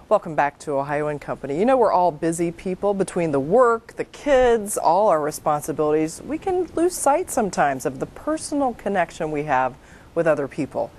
Welcome back to Ohio Company. You know, we're all busy people. Between the work, the kids, all our responsibilities, we can lose sight sometimes of the personal connection we have with other people.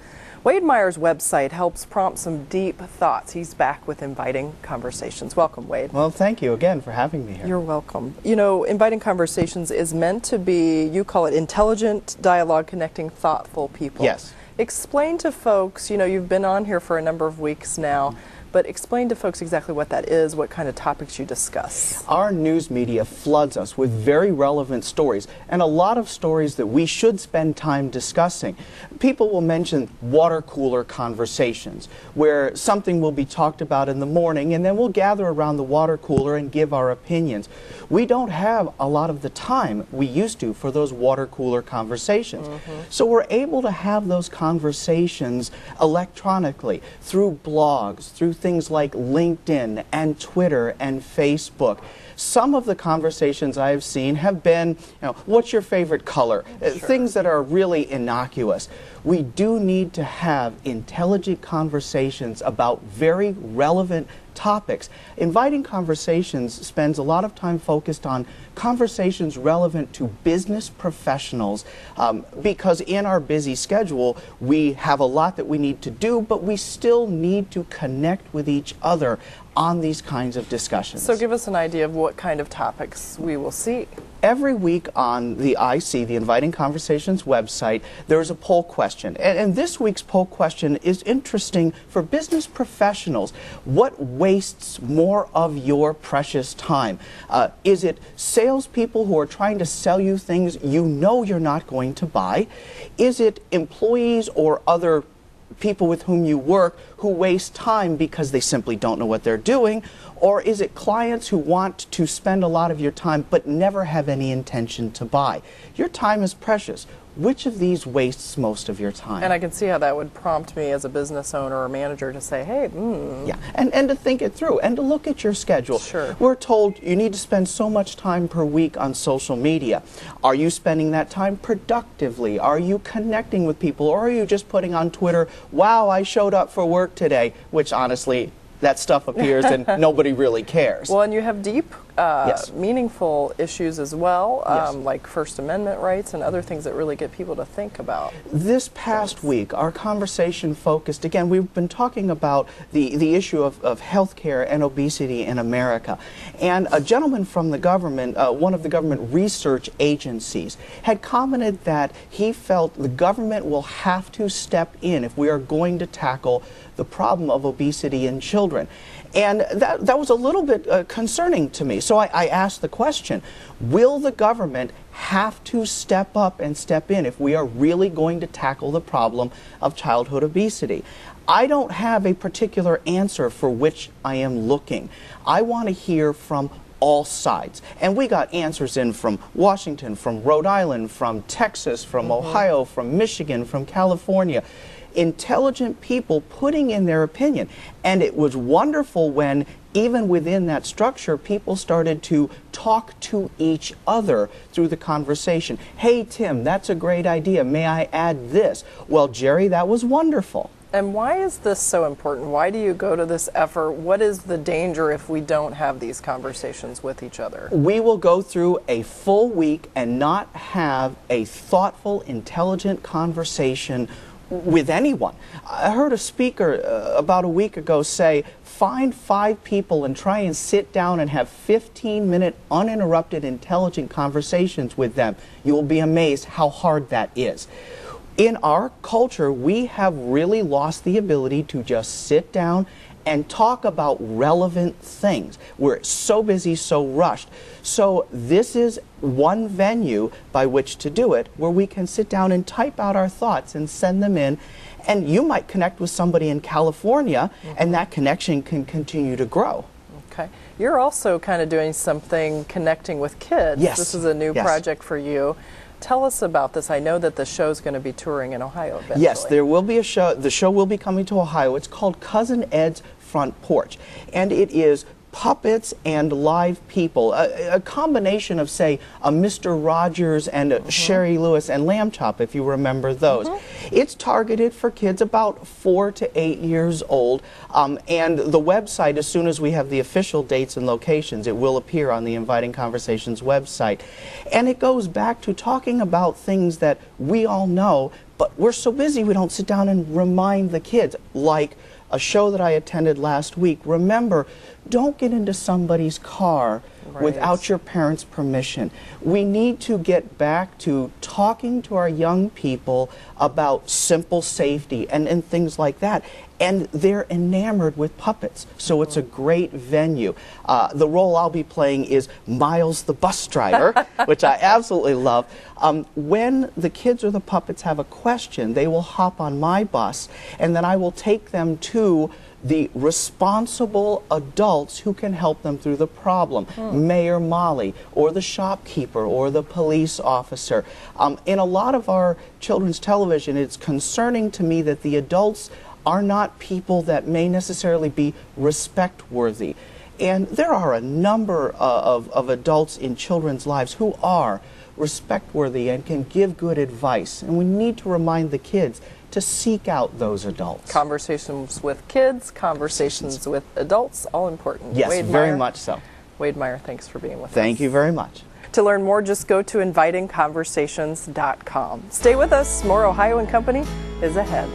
Wade Meyer's website helps prompt some deep thoughts. He's back with Inviting Conversations. Welcome, Wade. Well, thank you again for having me here. You're welcome. You know, Inviting Conversations is meant to be, you call it intelligent dialogue connecting thoughtful people. Yes. Explain to folks, you know, you've been on here for a number of weeks now, but explain to folks exactly what that is, what kind of topics you discuss. Our news media floods us with very relevant stories, and a lot of stories that we should spend time discussing. People will mention water cooler conversations, where something will be talked about in the morning, and then we'll gather around the water cooler and give our opinions. We don't have a lot of the time we used to for those water cooler conversations. So we're able to have those conversations electronically, through blogs, through things like LinkedIn and Twitter and Facebook. Some of the conversations I've seen have been, what's your favorite color? Sure. Things that are really innocuous. We do need to have intelligent conversations about very relevant topics. Inviting Conversations spends a lot of time focused on conversations relevant to business professionals because in our busy schedule we have a lot that we need to do, but we still need to connect with each other on these kinds of discussions. So give us an idea of what kind of topics we will see. Every week on the IC, the Inviting Conversations website, there's a poll question. And this week's poll question is interesting for business professionals. What wastes more of your precious time? Is it salespeople who are trying to sell you things you know you're not going to buy? Is it employees or other people with whom you work who waste time because they simply don't know what they're doing? Or is it clients who want to spend a lot of your time but never have any intention to buy? Your time is precious. Which of these wastes most of your time? And I can see how that would prompt me as a business owner or manager to say, hey, Yeah, and to think it through and to look at your schedule. Sure. We're told you need to spend so much time per week on social media. Are you spending that time productively? Are you connecting with people? Or are you just putting on Twitter, wow, I showed up for work today, which honestly, that stuff appears and nobody really cares. Well, and you have deep, Yes. meaningful issues as well, Yes. like First Amendment rights and other things that really get people to think about. This past week, our conversation focused, again, we've been talking about the issue of health care and obesity in America. And a gentleman from the government, one of the government research agencies, had commented that he felt the government will have to step in if we are going to tackle the problem of obesity in children. And that was a little bit concerning to me. So I asked the question, will the government have to step up and step in if we are really going to tackle the problem of childhood obesity? I don't have a particular answer for which I am looking. I want to hear from all sides. And we got answers in from Washington, from Rhode Island, from Texas, from Ohio, from Michigan, from California. Intelligent people putting in their opinion. And it was wonderful when, even within that structure, people started to talk to each other through the conversation. Hey, Tim, that's a great idea. May I add this? Well, Jerry, that was wonderful. And why is this so important? Why do you go to this effort? What is the danger if we don't have these conversations with each other? We will go through a full week and not have a thoughtful, intelligent conversation with anyone. I heard a speaker about a week ago say, find 5 people and try and sit down and have 15-minute uninterrupted intelligent conversations with them. You will be amazed how hard that is. In our culture, we have really lost the ability to just sit down and talk about relevant things. We're so busy, so rushed. So this is one venue by which to do it, where we can sit down and type out our thoughts and send them in. And you might connect with somebody in California, and that connection can continue to grow. Okay. You're also kind of doing something connecting with kids. Yes. This is a new project for you. Tell us about this. I know that the show's going to be touring in Ohio eventually. Yes, there will be a show. The show will be coming to Ohio. It's called Cousin Ed's Front Porch. And it is puppets and live people, a combination of, say, a Mr. Rogers and a Sherry Lewis and Lamb Chop, if you remember those. It's targeted for kids about 4 to 8 years old, and the website, as soon as we have the official dates and locations, it will appear on the Inviting Conversations website. And it goes back to talking about things that we all know, but we're so busy we don't sit down and remind the kids, like a show that I attended last week. Remember, don't get into somebody's car without your parents' permission. We need to get back to talking to our young people about simple safety and things like that. And they're enamored with puppets, so it's a great venue. The role I'll be playing is Miles the bus driver, which I absolutely love. When the kids or the puppets have a question, they will hop on my bus, and then I will take them to the responsible adults who can help them through the problem. Mayor Molly, or the shopkeeper, or the police officer. In a lot of our children's television, it's concerning to me that the adults are not people that may necessarily be respect-worthy. And there are a number of adults in children's lives who are respect-worthy and can give good advice. And we need to remind the kids to seek out those adults. Conversations with kids, conversations with adults, all important. Yes, Wade very Meyer. much so. Wade Meyer, thanks for being with us. Thank you very much. To learn more, just go to invitingconversations.com. Stay with us. More Ohio and Company is ahead.